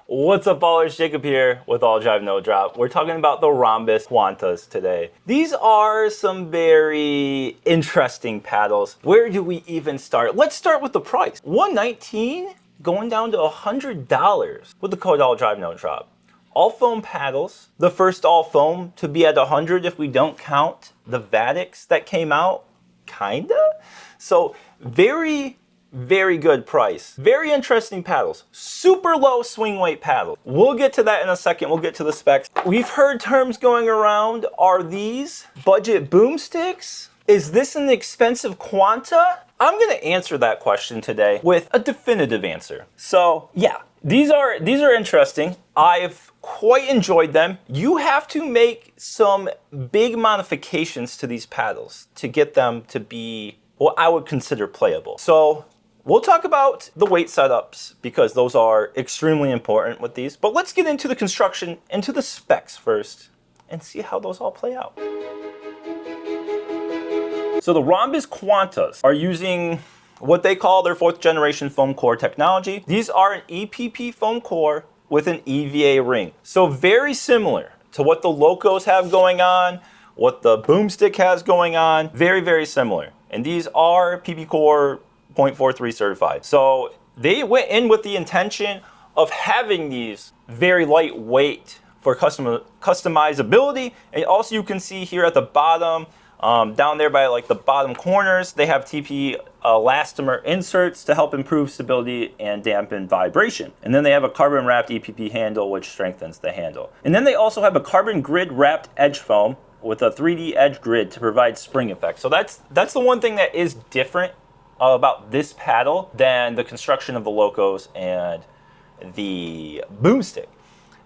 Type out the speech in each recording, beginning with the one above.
What's up, ballers? Jacob here with AllDriveNoDrop. We're talking about the Ronbus Quantas today. These are some very interesting paddles. Where do we even start? Let's start with the price. $119 going down to $100 with the code AllDriveNoDrop. All foam paddles, the first all foam to be at 100 if we don't count the Vatics that came out, kinda. So very good price. Very interesting paddles. Super low swing weight paddles. We'll get to that in a second. We'll get to the specs. We've heard terms going around. Are these budget boomsticks? Is this an expensive Quanta? I'm gonna answer that question today with a definitive answer. So yeah, these are interesting. I've quite enjoyed them. You have to make some big modifications to these paddles to get them to be what I would consider playable. So we'll talk about the weight setups because those are extremely important with these. But let's get into the construction, into the specs first, and see how those all play out. So the Ronbus Quantas are using what they call their 4th generation foam core technology. These are an EPP foam core with an EVA ring. So very similar to what the Locos have going on, what the Boomstick has going on, very similar. And these are PP Core 0.43 certified. So they went in with the intention of having these very lightweight for customizability. And also you can see here at the bottom, down there by like the bottom corners, they have TP elastomer inserts to help improve stability and dampen vibration. And then they have a carbon wrapped EPP handle, which strengthens the handle. And then they also have a carbon grid wrapped edge foam with a 3D edge grid to provide spring effect. So that's the one thing that is different about this paddle than the construction of the Locos and the Boomstick.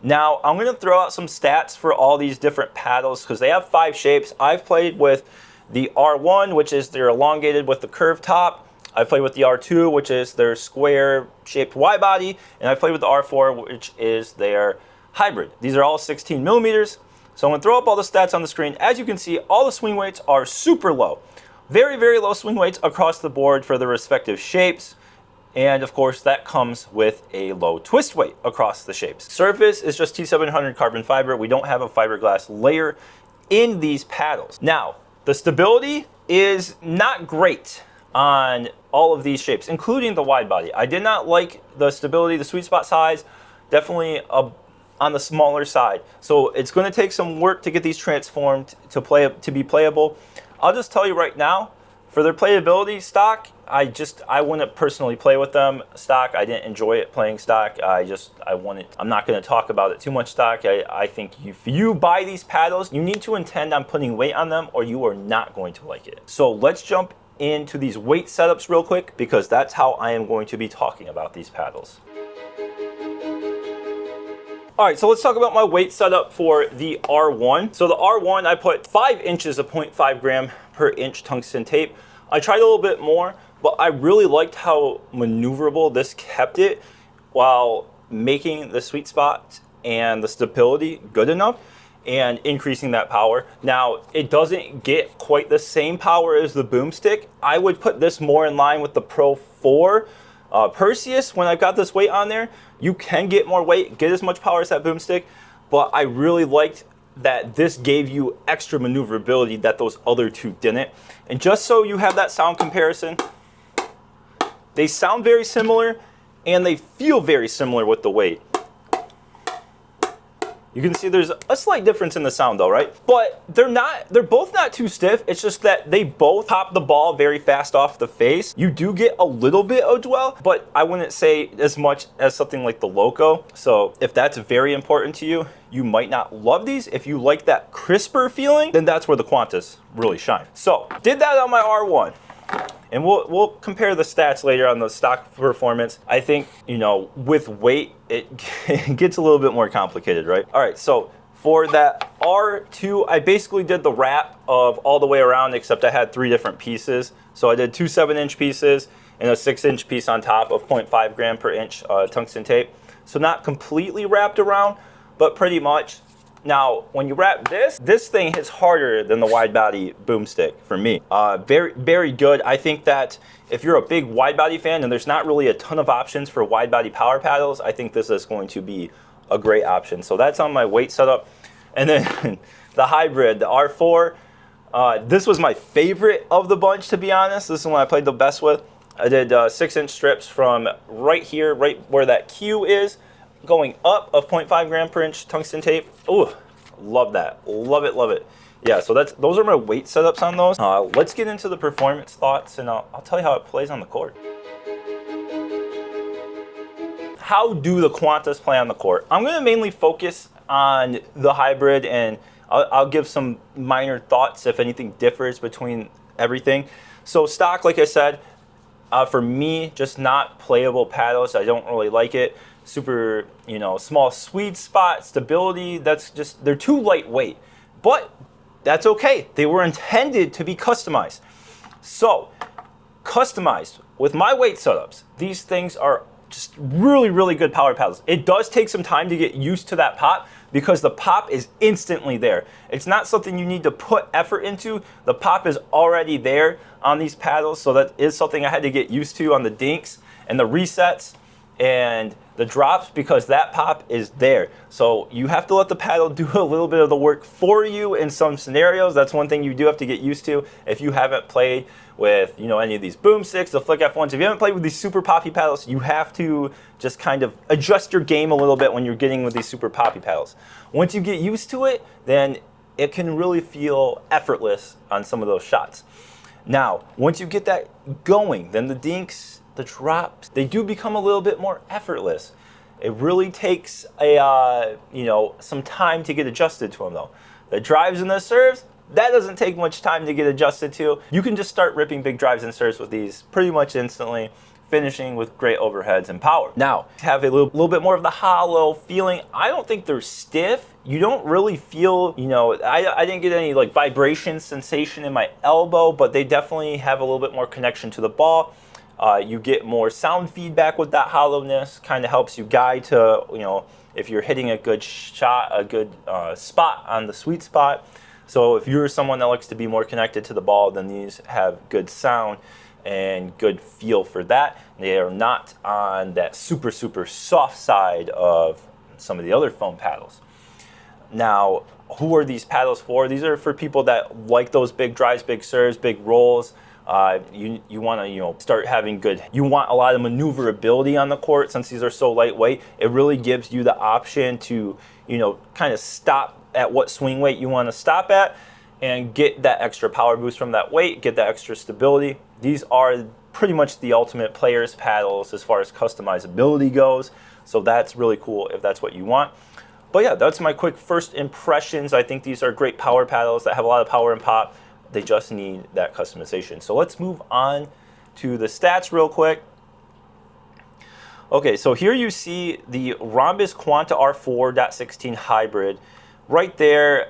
Now, I'm gonna throw out some stats for all these different paddles because they have 5 shapes. I've played with the R1, which is their elongated with the curved top. I've played with the R2, which is their square shaped wide body. And I've played with the R4, which is their hybrid. These are all 16 millimeters. So I'm gonna throw up all the stats on the screen. As you can see, all the swing weights are super low. Very low swing weights across the board for the respective shapes. And of course, that comes with a low twist weight across the shapes. Surface is just T700 carbon fiber. We don't have a fiberglass layer in these paddles. Now, the stability is not great on all of these shapes, including the wide body. I did not like the stability, the sweet spot size, definitely on the smaller side. So it's gonna take some work to get these transformed to be playable. I'll just tell you right now, for their playability stock, I wouldn't personally play with them stock. I didn't enjoy it playing stock. I'm not gonna talk about it too much stock. I think if you buy these paddles, you need to intend on putting weight on them or you are not going to like it. So let's jump into these weight setups real quick because that's how I am going to be talking about these paddles. All right, so let's talk about my weight setup for the R1. So the R1, I put 5 inches of 0.5 gram per inch tungsten tape. I tried a little bit more, but I really liked how maneuverable this kept it while making the sweet spot and the stability good enough and increasing that power. Now, it doesn't get quite the same power as the Boomstick. I would put this more in line with the Pro 4 Perseus. When I've got this weight on there, you can get more weight, get as much power as that Boomstick, but I really liked that this gave you extra maneuverability that those other two didn't. And just so you have that sound comparison, they sound very similar and they feel very similar with the weight. You can see there's a slight difference in the sound though, right? But they're both not too stiff. It's just that they both pop the ball very fast off the face. You do get a little bit of dwell, but I wouldn't say as much as something like the Loco. So if that's very important to you, you might not love these. If you like that crisper feeling, then that's where the Quantas really shine. So did that on my R1. And we'll compare the stats later on the stock performance. I think, you know, with weight, it gets a little bit more complicated, right? All right, so for that R2, I basically did the wrap of all the way around, except I had 3 different pieces. So I did 2 7-inch pieces and a 6-inch piece on top of 0.5 gram per inch tungsten tape. So not completely wrapped around, but pretty much. Now, when you wrap this thing hits harder than the wide body boomstick for me. Very, very good. I think that if you're a big wide body fan and there's not really a ton of options for wide body power paddles, I think this is going to be a great option. So that's on my weight setup. And then the hybrid, the R4, this was my favorite of the bunch, to be honest. This is the one I played the best with. I did 6-inch strips from right here, right where that Q is, going up of 0.5 gram per inch tungsten tape. Ooh, love that. Love it, love it. Yeah, so those are my weight setups on those. Let's get into the performance thoughts, and I'll tell you how it plays on the court. How do the Quantas play on the court? I'm going to mainly focus on the hybrid, and I'll give some minor thoughts if anything differs between everything. So stock, like I said, for me, just not playable paddles. I don't really like it. Super, small sweet spot, stability, they're too lightweight. But that's okay. They were intended to be customized. So, customized with my weight setups, these things are just really, really good power paddles. It does take some time to get used to that pop because the pop is instantly there. It's not something you need to put effort into. The pop is already there on these paddles, so that is something I had to get used to on the dinks and the resets and the drops, because that pop is there. So you have to let the paddle do a little bit of the work for you in some scenarios. That's one thing you do have to get used to if you haven't played with any of these boomsticks, the Flick F1s. If you haven't played with these super poppy paddles, you have to just kind of adjust your game a little bit when you're getting with these super poppy paddles. Once you get used to it, then it can really feel effortless on some of those shots. Now, once you get that going, then the dinks, the drops, they do become a little bit more effortless. It really takes some time to get adjusted to them though. The drives and the serves, that doesn't take much time to get adjusted to. You can just start ripping big drives and serves with these pretty much instantly, finishing with great overheads and power. Now, have a little bit more of the hollow feeling. I don't think they're stiff. You don't really feel, I didn't get any like vibration sensation in my elbow, but they definitely have a little bit more connection to the ball. You get more sound feedback with that hollowness, kind of helps you guide to, if you're hitting a good shot, a good spot on the sweet spot. So if you're someone that likes to be more connected to the ball, then these have good sound and good feel for that. They are not on that super, super soft side of some of the other foam paddles. Now, who are these paddles for? These are for people that like those big drives, big serves, big rolls. You want to start having good. You want a lot of maneuverability on the court since these are so lightweight. It really gives you the option to kind of stop at what swing weight you want to stop at and get that extra power boost from that weight, get that extra stability. These are pretty much the ultimate player's paddles as far as customizability goes. So that's really cool if that's what you want. But yeah, that's my quick first impressions. I think these are great power paddles that have a lot of power and pop. They just need that customization. So let's move on to the stats real quick. Okay, so here you see the Ronbus Quanta R4.16 hybrid right there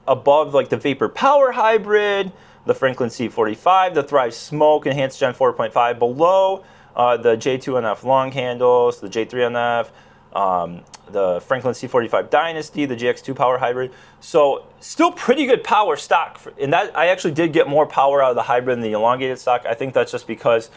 above like the Vapor Power hybrid, the Franklin C45, the Thrive Smoke Enhanced Gen 4.5 below, the J2NF long handles, the J3NF, the Franklin C45 Dynasty, the GX2 Power hybrid. So still pretty good power stock. And that I actually did get more power out of the hybrid than the elongated stock. I think that's just because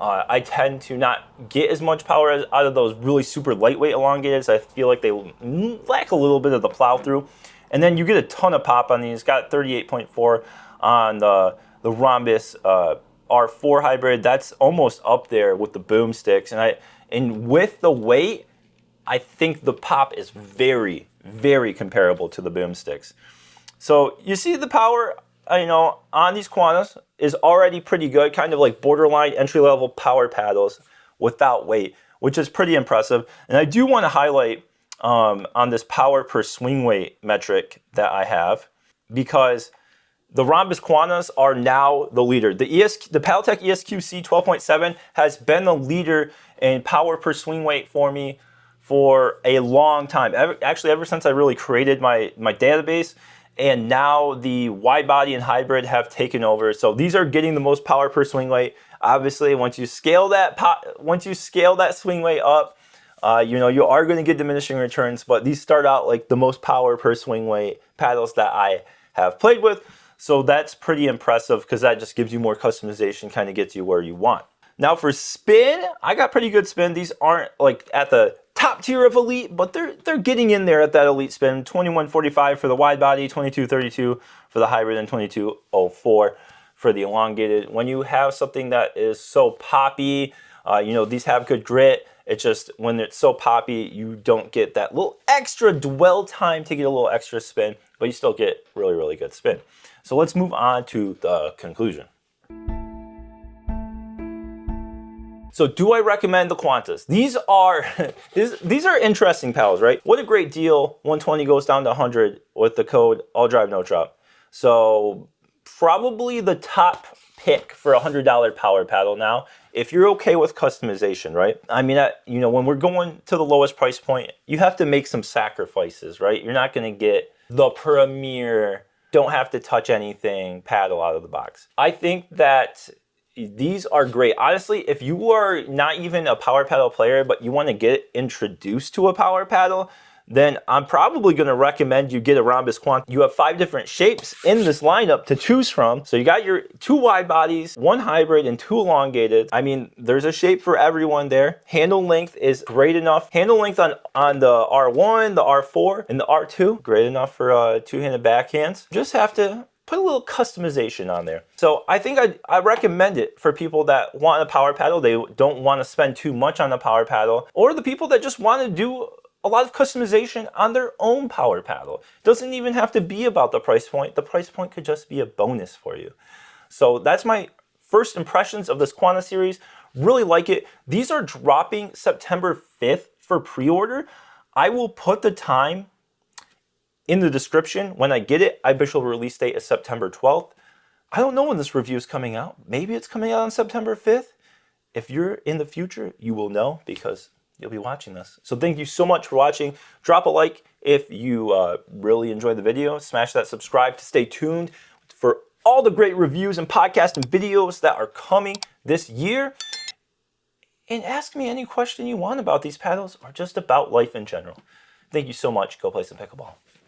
I tend to not get as much power out of those really super lightweight elongateds. I feel like they lack a little bit of the plow through. And then you get a ton of pop on these. Got 38.4 on the Ronbus R4 hybrid. That's almost up there with the boomsticks. And with the weight, I think the pop is very, very comparable to the boomsticks. So you see the power, on these Quantas is already pretty good, kind of like borderline entry-level power paddles without weight, which is pretty impressive. And I do want to highlight on this power per swing weight metric that I have, because the Ronbus Quantas are now the leader. The Paddletech ESQC 12.7 has been the leader in power per swing weight for me for a long time. Actually, ever since I really created my database, and now the wide body and hybrid have taken over. So these are getting the most power per swing weight. Obviously, once you scale that swing weight up, You know, you are going to get diminishing returns, but these start out like the most power per swing weight paddles that I have played with. So that's pretty impressive because that just gives you more customization, kind of gets you where you want. Now for spin, I got pretty good spin. These aren't like at the top tier of elite, but they're getting in there at that elite spin. 2145 for the wide body, 2232 for the hybrid, and 2204 for the elongated. When you have something that is so poppy, you know, these have good grit. It's just when it's so poppy, you don't get that little extra dwell time to get a little extra spin, but you still get really, really good spin. So let's move on to the conclusion. So do I recommend the Quantas? These are interesting paddles, right? What a great deal. 120 goes down to 100 with the code AllDriveNoDrop. So probably the top pick for a $100 power paddle now, if you're okay with customization, right? I mean, you know, when we're going to the lowest price point, you have to make some sacrifices, right? You're not going to get the premier, don't have to touch anything paddle out of the box. I think that these are great. Honestly, if you are not even a power paddle player, but you want to get introduced to a power paddle, then I'm probably going to recommend you get a Ronbus Quanta. You have 5 different shapes in this lineup to choose from. So you got your 2 wide bodies, 1 hybrid, and 2 elongated. I mean, there's a shape for everyone there. Handle length is great enough. Handle length on the R1, the R4, and the R2, great enough for 2-handed backhands. Just have to put a little customization on there. So I think I recommend it for people that want a power paddle. They don't want to spend too much on a power paddle, or the people that just want to do a lot of customization on their own power paddle. It doesn't even have to be about the price point. The price point could just be a bonus for you. So that's my first impressions of this Quanta series. Really like it. These are dropping September 5th for pre-order. I will put the time in the description when I get it. Official release date is September 12th. I don't know when this review is coming out. Maybe it's coming out on September 5th. If you're in the future, you will know because you'll be watching this. So thank you so much for watching. Drop a like if you really enjoyed the video. Smash that subscribe to stay tuned for all the great reviews and podcasts and videos that are coming this year. And ask me any question you want about these paddles or just about life in general. Thank you so much. Go play some pickleball.